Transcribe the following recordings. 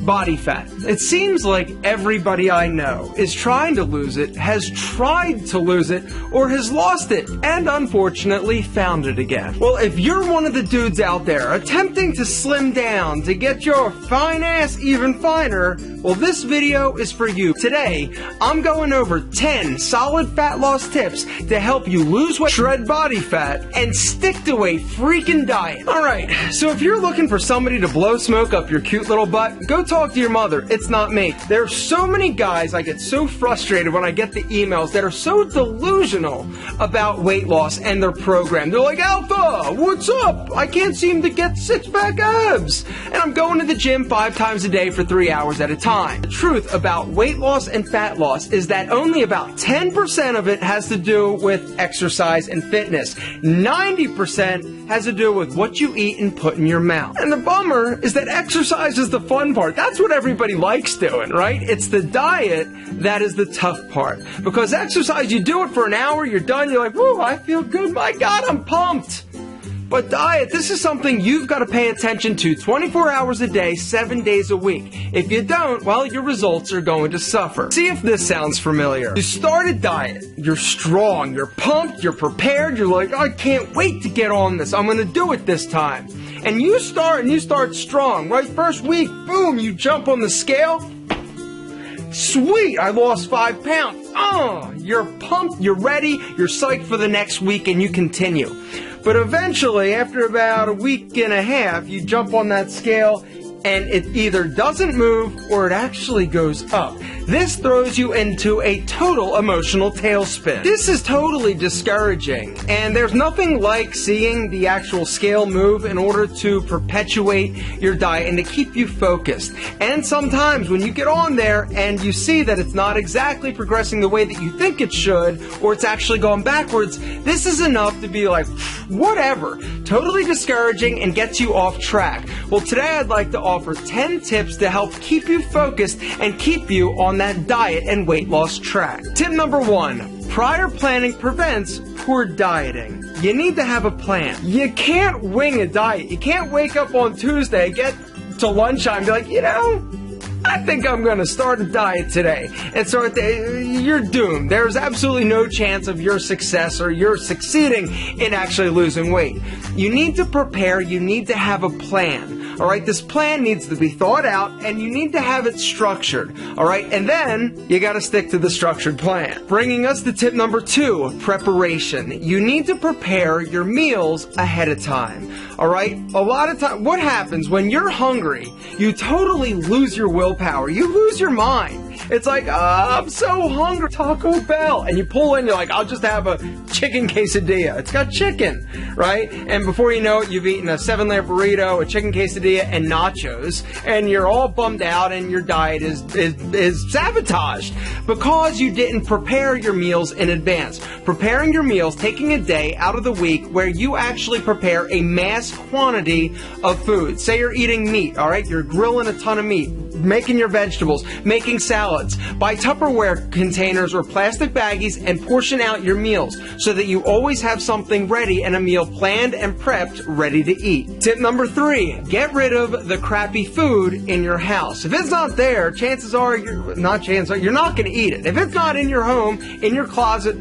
body fat. It seems like everybody I know is trying to lose it, has tried to lose it, or has lost it, and unfortunately found it again. Well, if you're one of the dudes out there attempting to slim down to get your fine ass even finer, well, this video is for you. Today, I'm going over 10 solid fat loss tips to help you lose weight, shred body fat, and stick to a freaking diet. Alright, so if you're looking for somebody to blow smoke up your cute little butt, go talk to your mother. It's not me. There are so many guys, I get so frustrated when I get the emails that are so delusional about weight loss and their program. They're like, Alpha, what's up? I can't seem to get six-pack abs. And I'm going to the gym 5 times a day for 3 hours at a time. The truth about weight loss and fat loss is that only about 10% of it has to do with exercise and fitness. 90% has to do with what you eat and put in your mouth. And the bummer is that exercise is the fun part. That's what everybody likes doing, right? It's the diet that is the tough part. Because exercise, you do it for an hour, you're done, you're like, woo, I feel good, my God, I'm pumped. But diet, this is something you've got to pay attention to 24 hours a day, 7 days a week. If you don't, well, your results are going to suffer. See if this sounds familiar. You start a diet, you're strong, you're pumped, you're prepared, you're like, I can't wait to get on this, I'm going to do it this time. And you start strong, right? First week, boom, you jump on the scale. Sweet, I lost 5 pounds. You're pumped, you're ready, you're psyched for the next week, and you continue. But eventually, after about a week and a half, you jump on that scale and it either doesn't move or it actually goes up. This throws you into a total emotional tailspin. This is totally discouraging, and there's nothing like seeing the actual scale move in order to perpetuate your diet and to keep you focused. And sometimes when you get on there and you see that it's not exactly progressing the way that you think it should, or it's actually going backwards, this is enough to be like, whatever. Totally discouraging and gets you off track. Well, today I'd like to offer 10 tips to help keep you focused and keep you on that diet and weight loss track. Tip number 1, prior planning prevents poor dieting. You need to have a plan. You can't wing a diet. You can't wake up on Tuesday, get to lunchtime, and be like, you know, I think I'm going to start a diet today. And so you're doomed. There's absolutely no chance of your success or you're succeeding in actually losing weight. You need to prepare. You need to have a plan. All right, this plan needs to be thought out, and you need to have it structured. All right, and then you got to stick to the structured plan. Bringing us to tip number 2, preparation. You need to prepare your meals ahead of time. All right, a lot of time, what happens when you're hungry? You totally lose your willpower. You lose your mind. It's like, I'm so hungry, Taco Bell. And you pull in, you're like, I'll just have a chicken quesadilla. It's got chicken, right? And before you know it, you've eaten a 7-layer burrito, a chicken quesadilla, and nachos. And you're all bummed out and your diet is sabotaged because you didn't prepare your meals in advance. Preparing your meals, taking a day out of the week where you actually prepare a mass quantity of food. Say you're eating meat, all right? You're grilling a ton of meat, making your vegetables, making salads. Buy Tupperware containers or plastic baggies and portion out your meals so that you always have something ready and a meal planned and prepped ready to eat. Tip number 3, get rid of the crappy food in your house. If it's not there, chances are you're not going to eat it. If it's not in your home, in your closet,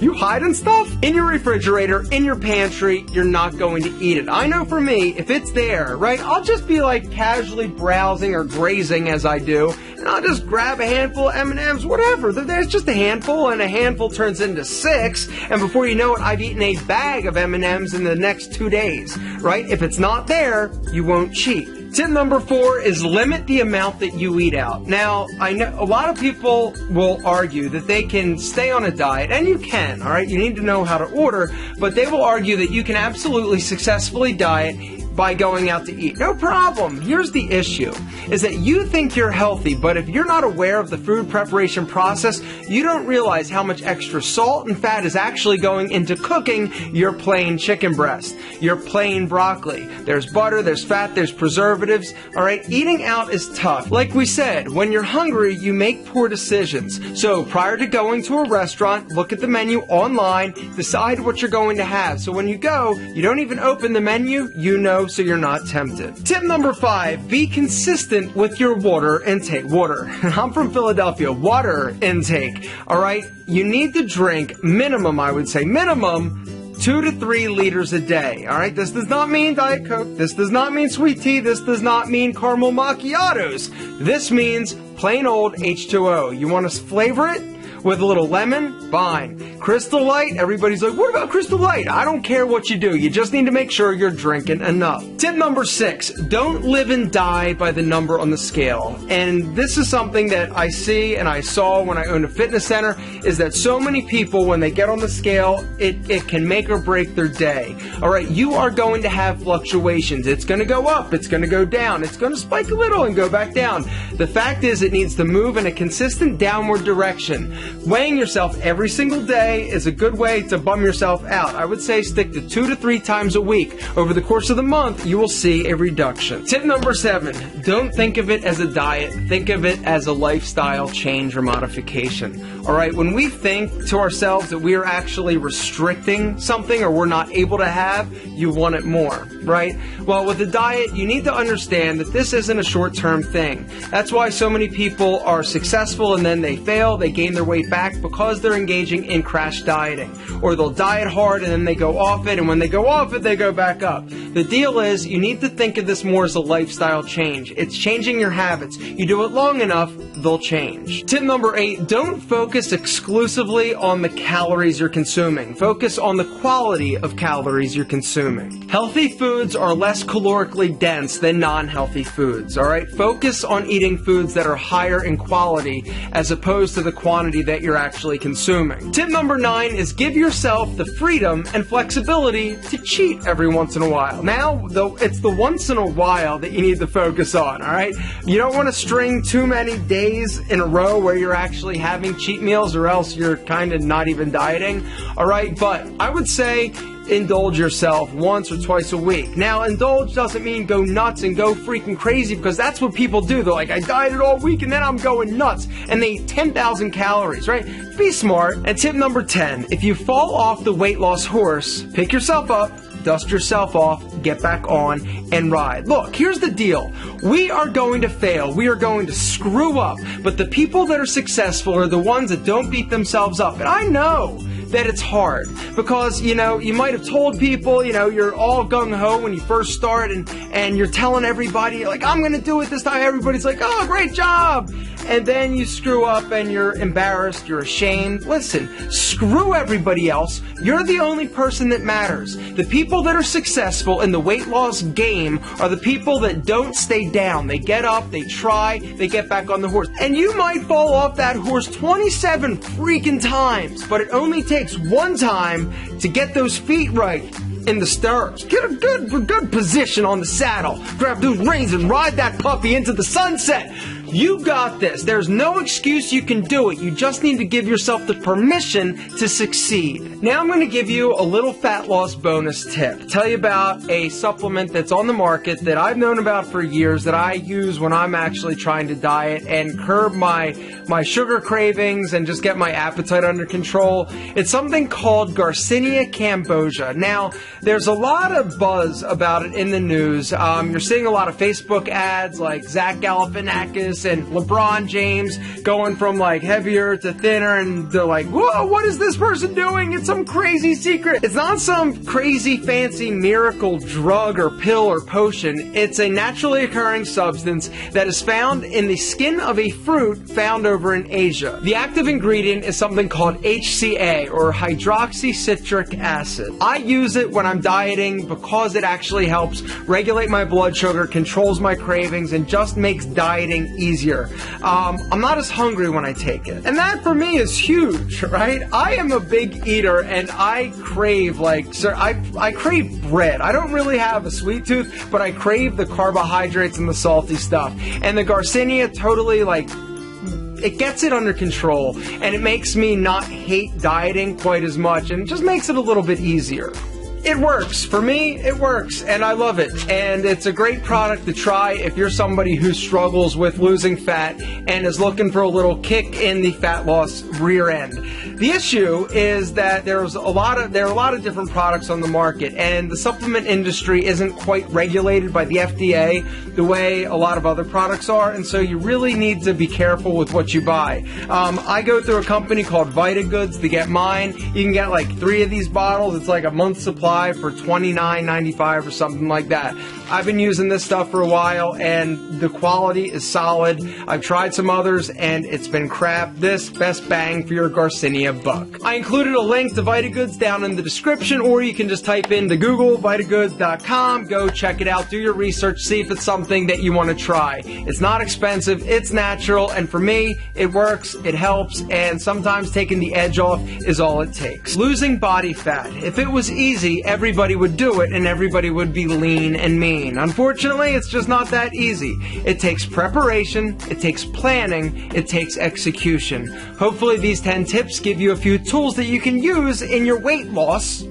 you hiding stuff? In your refrigerator, in your pantry, you're not going to eat it. I know for me, if it's there, right, I'll just be like casually browsing or grazing as I do, and I'll just grab a handful of M&Ms, whatever. There's just a handful, and a handful turns into 6, and before you know it, I've eaten a bag of M&Ms in the next 2 days, right? If it's not there, you won't cheat. Tip number 4 is limit the amount that you eat out. Now, I know a lot of people will argue that they can stay on a diet, and you can, all right? You need to know how to order, but they will argue that you can absolutely successfully diet by going out to eat. No problem. Here's the issue, is that you think you're healthy, but if you're not aware of the food preparation process, you don't realize how much extra salt and fat is actually going into cooking your plain chicken breast, your plain broccoli. There's butter, there's fat, there's preservatives. All right, eating out is tough. Like we said, when you're hungry, you make poor decisions. So prior to going to a restaurant, look at the menu online, decide what you're going to have. So when you go, you don't even open the menu, you know know so you're not tempted. Tip number 5, be consistent with your water intake. Water. I'm from Philadelphia. Water intake. All right? You need to drink minimum, I would say, minimum 2 to 3 liters a day. All right? This does not mean Diet Coke. This does not mean sweet tea. This does not mean caramel macchiatos. This means plain old H2O. You want to flavor it with a little lemon? Fine. Crystal Light? Everybody's like, what about Crystal Light? I don't care what you do. You just need to make sure you're drinking enough. Tip number 6, don't live and die by the number on the scale. And this is something that I see and I saw when I owned a fitness center, is that so many people, when they get on the scale, it can make or break their day. All right, you are going to have fluctuations. It's going to go up. It's going to go down. It's going to spike a little and go back down. The fact is, it needs to move in a consistent downward direction. Weighing yourself every single day is a good way to bum yourself out. I would say stick to 2 to 3 times a week. Over the course of the month, you will see a reduction. Tip number 7, don't think of it as a diet. Think of it as a lifestyle change or modification. All right, when we think to ourselves that we are actually restricting something or we're not able to have, you want it more, right? Well, with the diet, you need to understand that this isn't a short-term thing. That's why so many people are successful and then they fail, they gain their weight back because they're engaging in crash dieting. Or they'll diet hard and then they go off it, and when they go off it, they go back up. The deal is, you need to think of this more as a lifestyle change. It's changing your habits. You do it long enough, they'll change. Tip number 8, don't focus exclusively on the calories you're consuming. Focus on the quality of calories you're consuming. Healthy foods are less calorically dense than non-healthy foods, all right? Focus on eating foods that are higher in quality as opposed to the quantity that you're actually consuming. Tip number 9 is give yourself the freedom and flexibility to cheat every once in a while. Now, though, it's the once in a while that you need to focus on, all right? You don't want to string too many days in a row where you're actually having cheat meals, or else you're kind of not even dieting, all right? But I would say indulge yourself once or twice a week. Now, indulge doesn't mean go nuts and go freaking crazy, because that's what people do. They're like, I dieted all week and then I'm going nuts, and they eat 10,000 calories, right? Be smart. And tip number 10, if you fall off the weight loss horse, pick yourself up, dust yourself off, get back on, and ride. Look, here's the deal. We are going to fail. We are going to screw up. But the people that are successful are the ones that don't beat themselves up. And I know that it's hard because, you know, you might have told people, you know, you're all gung-ho when you first start, and you're telling everybody, like, I'm going to do it this time. Everybody's like, oh, great job. And then you screw up and you're embarrassed, you're ashamed. Listen, screw everybody else. You're the only person that matters. The people that are successful in the weight loss game are the people that don't stay down. They get up, they try, they get back on the horse. And you might fall off that horse 27 freaking times, but it only takes one time to get those feet right in the stirrups. Get a good position on the saddle. Grab those reins and ride that puppy into the sunset. You got this. There's no excuse you can do it. You just need to give yourself the permission to succeed. Now I'm going to give you a little fat loss bonus tip. Tell you about a supplement that's on the market that I've known about for years, that I use when I'm actually trying to diet and curb my sugar cravings and just get my appetite under control. It's something called Garcinia cambogia. Now, there's a lot of buzz about it in the news. You're seeing a lot of Facebook ads like Zach Galifianakis and LeBron James going from like heavier to thinner, and they're like, whoa, what is this person doing? It's some crazy secret. It's not some crazy fancy miracle drug or pill or potion. It's a naturally occurring substance that is found in the skin of a fruit found over in Asia. The active ingredient is something called HCA, or hydroxycitric acid. I use it when I'm dieting because it actually helps regulate my blood sugar, controls my cravings, and just makes dieting easier. I'm not as hungry when I take it. And that for me is huge, right? I am a big eater and I crave, like, sir, I crave bread. I don't really have a sweet tooth, but I crave the carbohydrates and the salty stuff. And the Garcinia totally, like, it gets it under control, and it makes me not hate dieting quite as much, and it just makes it a little bit easier. It works. For me, it works, and I love it. And it's a great product to try if you're somebody who struggles with losing fat and is looking for a little kick in the fat loss rear end. The issue is that there are a lot of different products on the market, and the supplement industry isn't quite regulated by the FDA the way a lot of other products are, and so you really need to be careful with what you buy. I go through a company called VitaGoods to get mine. You can get like 3 of these bottles. It's like a month's supply for $29.95 or something like that. I've been using this stuff for a while, and the quality is solid. I've tried some others, and it's been crap. This, best bang for your Garcinia buck. I included a link to VitaGoods down in the description, or you can just type into Google vitagoods.com, go check it out, do your research, see if it's something that you want to try. It's not expensive, it's natural, and for me, it works, it helps, and sometimes taking the edge off is all it takes. Losing body fat. If it was easy, everybody would do it, and everybody would be lean and mean. Unfortunately, it's just not that easy. It takes preparation, it takes planning, it takes execution. Hopefully these 10 tips give you a few tools that you can use in your weight loss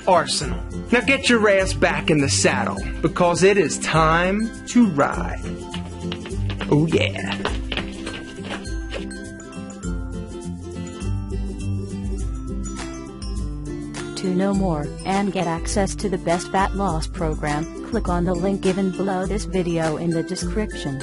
arsenal. Now get your ass back in the saddle, because it is time to ride. Oh yeah. To know more and get access to the Best Fat Loss Program, click on the link given below this video in the description.